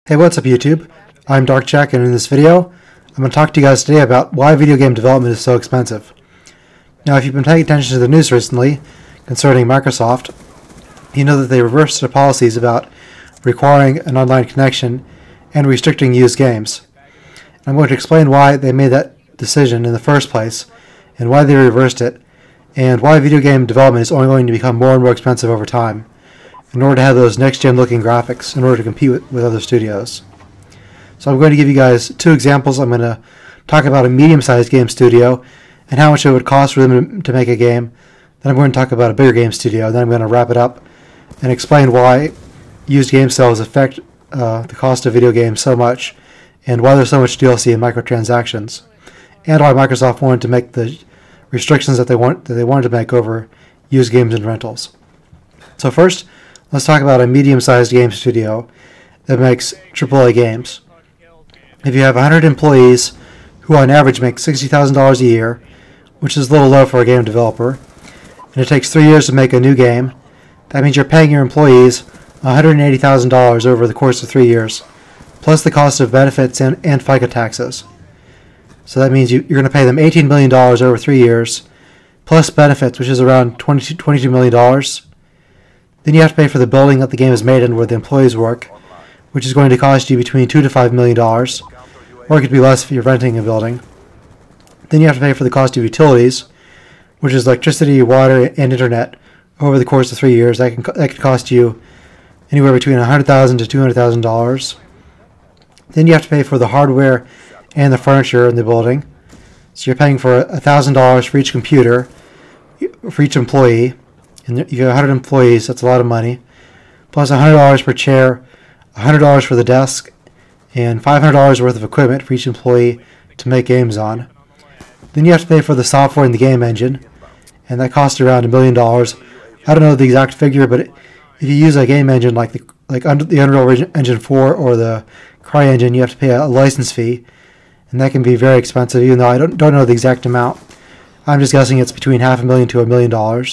Hey, what's up YouTube? I'm DarkJack, and in this video I'm going to talk to you guys today about why video game development is so expensive. Now, if you've been paying attention to the news recently concerning Microsoft, you know that they reversed their policies about requiring an online connection and restricting used games. I'm going to explain why they made that decision in the first place, and why they reversed it, and why video game development is only going to become more and more expensive over time, in order to have those next-gen looking graphics, in order to compete with other studios. So I'm going to give you guys two examples. I'm going to talk about a medium-sized game studio and how much it would cost for them to make a game. Then I'm going to talk about a bigger game studio. Then I'm going to wrap it up and explain why used game sales affect the cost of video games so much, and why there's so much DLC and microtransactions, and why Microsoft wanted to make the restrictions that they wanted to make over used games and rentals. So first, let's talk about a medium-sized game studio that makes AAA games. If you have 100 employees who on average make $60,000 a year, which is a little low for a game developer, and it takes 3 years to make a new game, that means you're paying your employees $180,000 over the course of 3 years, plus the cost of benefits and FICA taxes. So that means you're going to pay them $18 million over 3 years, plus benefits, which is around $22 million. Then you have to pay for the building that the game is made in, where the employees work, which is going to cost you between $2 to $5 million, or it could be less if you're renting a building. Then you have to pay for the cost of utilities, which is electricity, water, and internet, over the course of 3 years. That could cost you anywhere between $100,000 to $200,000. Then you have to pay for the hardware and the furniture in the building. So you're paying for $1,000 for each computer, for each employee. And you have 100 employees, that's a lot of money. Plus $100 per chair, $100 for the desk, and $500 worth of equipment for each employee to make games on. Then you have to pay for the software in the game engine, and that costs around $1 million. I don't know the exact figure, but if you use a game engine like the Unreal Engine 4 or the CryEngine, you have to pay a license fee, and that can be very expensive, even though I don't know the exact amount. I'm just guessing it's between $500,000 to $1 million.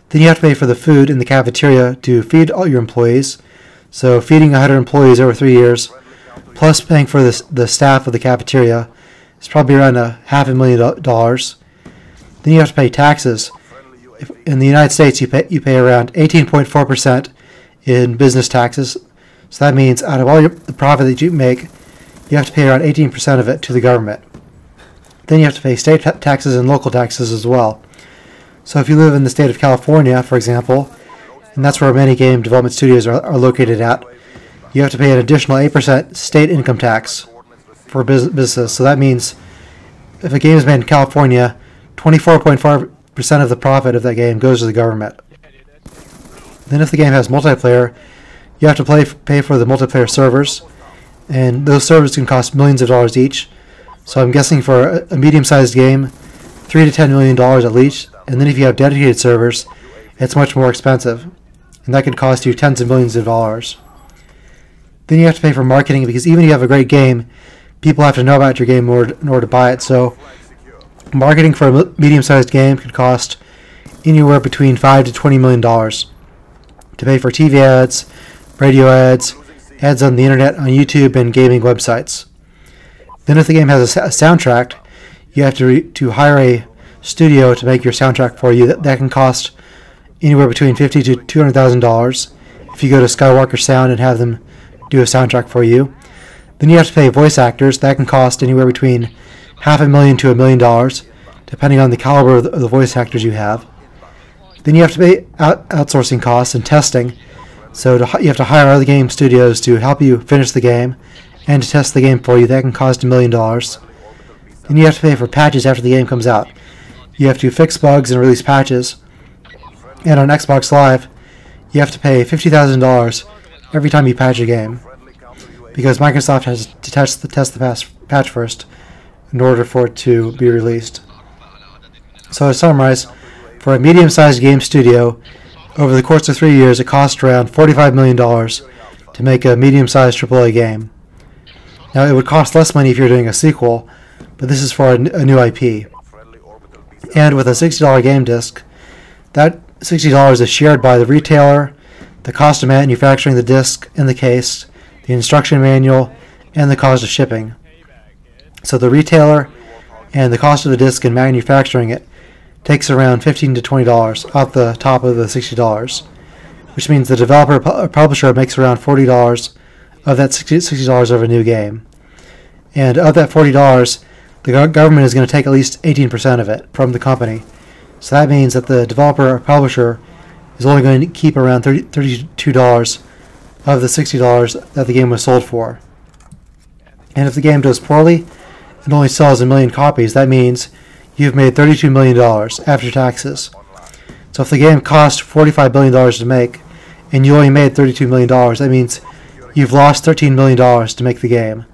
Then you have to pay for the food in the cafeteria to feed all your employees. So feeding 100 employees over 3 years, plus paying for the staff of the cafeteria, is probably around $500,000. Then you have to pay taxes. In the United States, you pay around 18.4% in business taxes. So that means out of all the profit that you make, you have to pay around 18% of it to the government. Then you have to pay state taxes and local taxes as well. So if you live in the state of California, for example, and that's where many game development studios are located at, you have to pay an additional 8% state income tax for businesses. So that means if a game is made in California, 24.5% of the profit of that game goes to the government. Then if the game has multiplayer, you have to pay for the multiplayer servers, and those servers can cost millions of dollars each. So I'm guessing for a medium-sized game, $3 to $10 million at least. And then if you have dedicated servers, it's much more expensive, and that could cost you tens of millions of dollars. Then you have to pay for marketing, because even if you have a great game, people have to know about your game in order to buy it. So marketing for a medium-sized game could cost anywhere between $5 to $20 million to pay for TV ads, radio ads, ads on the internet, on YouTube, and gaming websites. Then if the game has a soundtrack, you have to hire a studio to make your soundtrack for you. That can cost anywhere between $50,000 to $200,000 if you go to Skywalker Sound and have them do a soundtrack for you. Then you have to pay voice actors. That can cost anywhere between $500,000 to $1 million, depending on the caliber of the voice actors you have. Then you have to pay outsourcing costs and testing. So you have to hire other game studios to help you finish the game and to test the game for you. That can cost $1 million. Then you have to pay for patches after the game comes out. You have to fix bugs and release patches. And on Xbox Live, you have to pay $50,000 every time you patch a game, because Microsoft has to test the patch first in order for it to be released. So to summarize, for a medium-sized game studio, over the course of 3 years, it costs around $45 million to make a medium-sized AAA game. Now, it would cost less money if you're doing a sequel, but this is for a new IP. And with a $60 game disc, that $60 is shared by the retailer, the cost of manufacturing the disc and the case, the instruction manual, and the cost of shipping. So the retailer and the cost of the disc and manufacturing it takes around $15 to $20 off the top of the $60, which means the developer or publisher makes around $40 of that $60 of a new game. And of that $40, the government is going to take at least 18% of it from the company. So that means that the developer or publisher is only going to keep around $32 of the $60 that the game was sold for. And if the game does poorly and only sells 1 million copies, that means you've made $32 million after taxes. So if the game cost $45 billion to make and you only made $32 million, that means you've lost $13 million to make the game.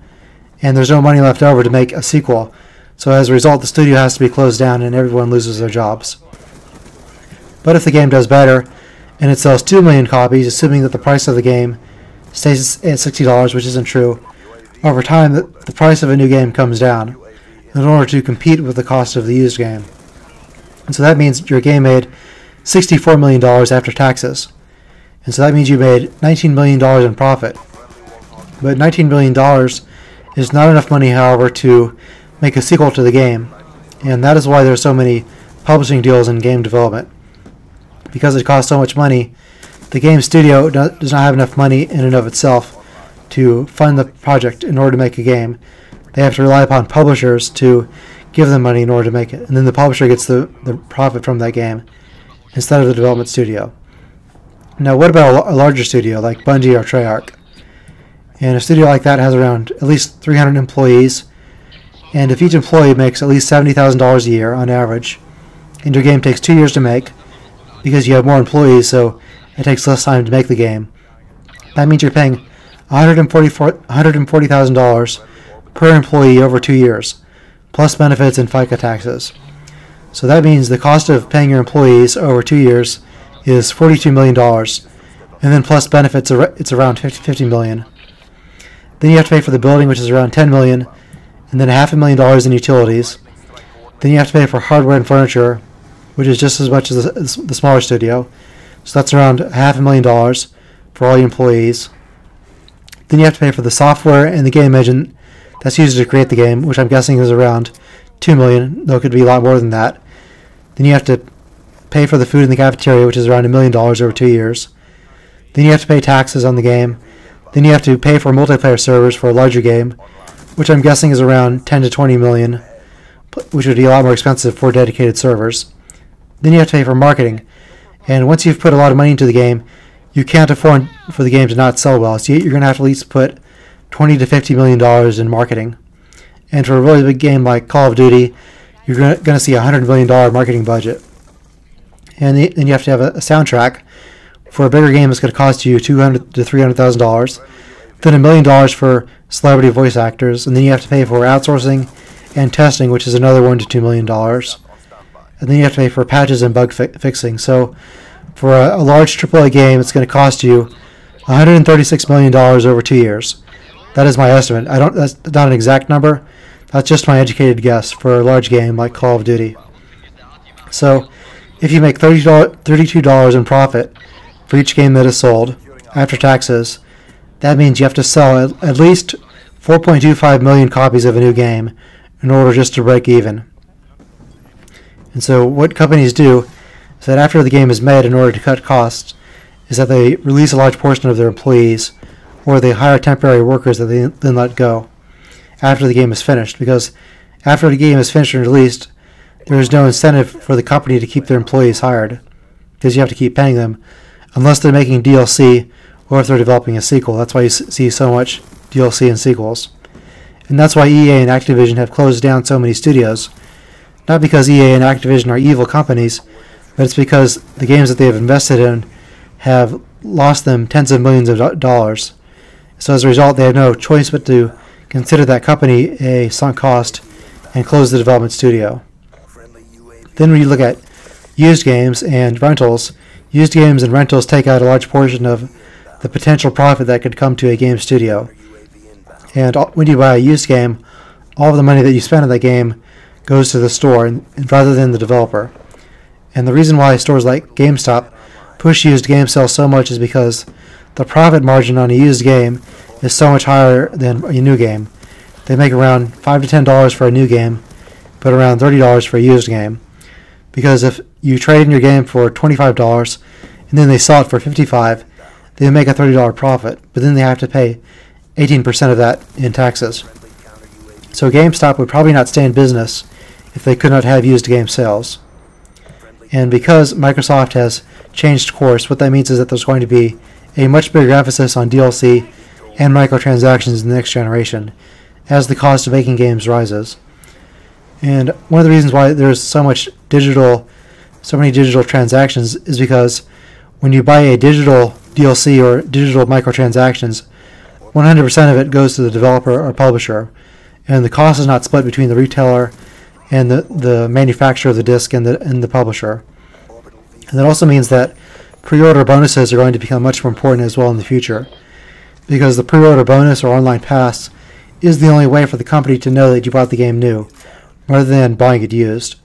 And there's no money left over to make a sequel. So as a result, the studio has to be closed down and everyone loses their jobs. But if the game does better and it sells 2 million copies, assuming that the price of the game stays at $60, which isn't true, over time the price of a new game comes down in order to compete with the cost of the used game. And so that means your game made $64 million after taxes. And so that means you made $19 million in profit. But $19 million is not enough money, however, to make a sequel to the game. And that is why there are so many publishing deals in game development. Because it costs so much money, the game studio does not have enough money in and of itself to fund the project in order to make a game. They have to rely upon publishers to give them money in order to make it. And then the publisher gets the profit from that game instead of the development studio. Now, what about a larger studio like Bungie or Treyarch? And a studio like that has around at least 300 employees. And if each employee makes at least $70,000 a year on average, and your game takes 2 years to make because you have more employees, so it takes less time to make the game, that means you're paying $140,000 per employee over 2 years, plus benefits and FICA taxes. So that means the cost of paying your employees over 2 years is $42 million, and then plus benefits, it's around $50 million. Then you have to pay for the building, which is around $10 million, and then $500,000 in utilities. Then you have to pay for hardware and furniture, which is just as much as the smaller studio. So that's around $500,000 for all your employees. Then you have to pay for the software and the game engine that's used to create the game, which I'm guessing is around $2 million, though it could be a lot more than that. Then you have to pay for the food in the cafeteria, which is around $1 million over 2 years. Then you have to pay taxes on the game. Then you have to pay for multiplayer servers for a larger game, which I'm guessing is around $10 to $20 million, which would be a lot more expensive for dedicated servers. Then you have to pay for marketing. And once you've put a lot of money into the game, you can't afford for the game to not sell well. So you're going to have to at least put $20 to $50 million in marketing. And for a really big game like Call of Duty, you're going to see a $100 million marketing budget. And then you have to have a soundtrack. For a bigger game, it's going to cost you $200,000 to $300,000. Then $1 million for celebrity voice actors. And then you have to pay for outsourcing and testing, which is another $1 to $2 million. And then you have to pay for patches and bug fixing. So for a large AAA game, it's going to cost you $136 million over 2 years. That is my estimate. That's not an exact number. That's just my educated guess for a large game like Call of Duty. So if you make $32 in profit for each game that is sold after taxes, that means you have to sell at least 4.25 million copies of a new game in order just to break even. And so what companies do is that after the game is made, in order to cut costs, is that they release a large portion of their employees, or they hire temporary workers that they then let go after the game is finished. Because after the game is finished and released, there is no incentive for the company to keep their employees hired, because you have to keep paying them unless they're making DLC or if they're developing a sequel. That's why you see so much DLC and sequels. And that's why EA and Activision have closed down so many studios. Not because EA and Activision are evil companies, but it's because the games that they have invested in have lost them tens of millions of dollars. So as a result, they have no choice but to consider that company a sunk cost and close the development studio. Then when you look at used games and rentals, used games and rentals take out a large portion of the potential profit that could come to a game studio. And when you buy a used game, all of the money that you spend on that game goes to the store and rather than the developer. And the reason why stores like GameStop push used game sales so much is because the profit margin on a used game is so much higher than a new game. They make around $5 to $10 for a new game, but around $30 for a used game. Because if you trade in your game for $25 and then they sell it for $55, they make a $30 profit, but then they have to pay 18% of that in taxes. So GameStop would probably not stay in business if they could not have used game sales. And because Microsoft has changed course, what that means is that there's going to be a much bigger emphasis on DLC and microtransactions in the next generation as the cost of making games rises. And one of the reasons why there's so many digital transactions is because when you buy a digital DLC or digital microtransactions, 100% of it goes to the developer or publisher, and the cost is not split between the retailer and the manufacturer of the disc and the publisher. And that also means that pre-order bonuses are going to become much more important as well in the future, because the pre-order bonus or online pass is the only way for the company to know that you bought the game new, rather than buying it used.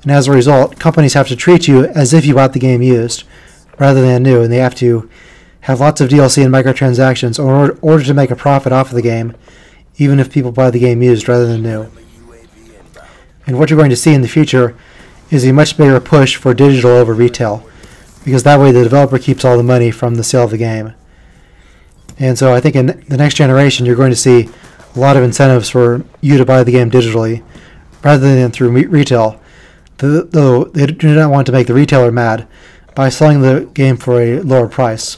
And as a result, companies have to treat you as if you bought the game used, rather than new, and they have to have lots of DLC and microtransactions in order to make a profit off of the game, even if people buy the game used rather than new. And what you're going to see in the future is a much bigger push for digital over retail, because that way the developer keeps all the money from the sale of the game. And so I think in the next generation you're going to see a lot of incentives for you to buy the game digitally rather than through retail, though they do not want to make the retailer mad by selling the game for a lower price.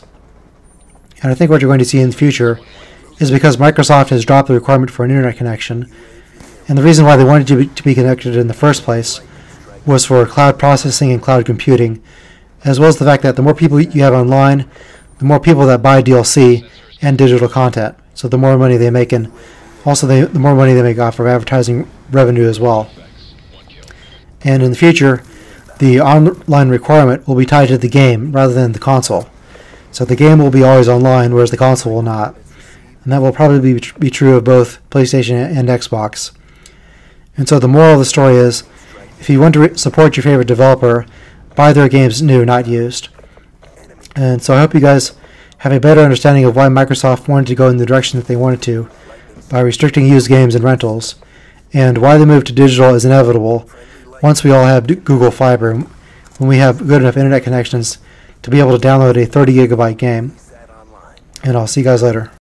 And I think what you're going to see in the future is because Microsoft has dropped the requirement for an internet connection, and the reason why they wanted you to be connected in the first place was for cloud processing and cloud computing, as well as the fact that the more people you have online, the more people that buy DLC and digital content. So the more money they make, and also the more money they make off of advertising revenue as well. And in the future, the online requirement will be tied to the game rather than the console. So the game will be always online, whereas the console will not. And that will probably be true of both PlayStation and Xbox. And so the moral of the story is, if you want to support your favorite developer, buy their games new, not used. And so I hope you guys have a better understanding of why Microsoft wanted to go in the direction that they wanted to by restricting used games and rentals, and why the move to digital is inevitable once we all have Google Fiber, when we have good enough internet connections to be able to download a 30 gigabyte game. And I'll see you guys later.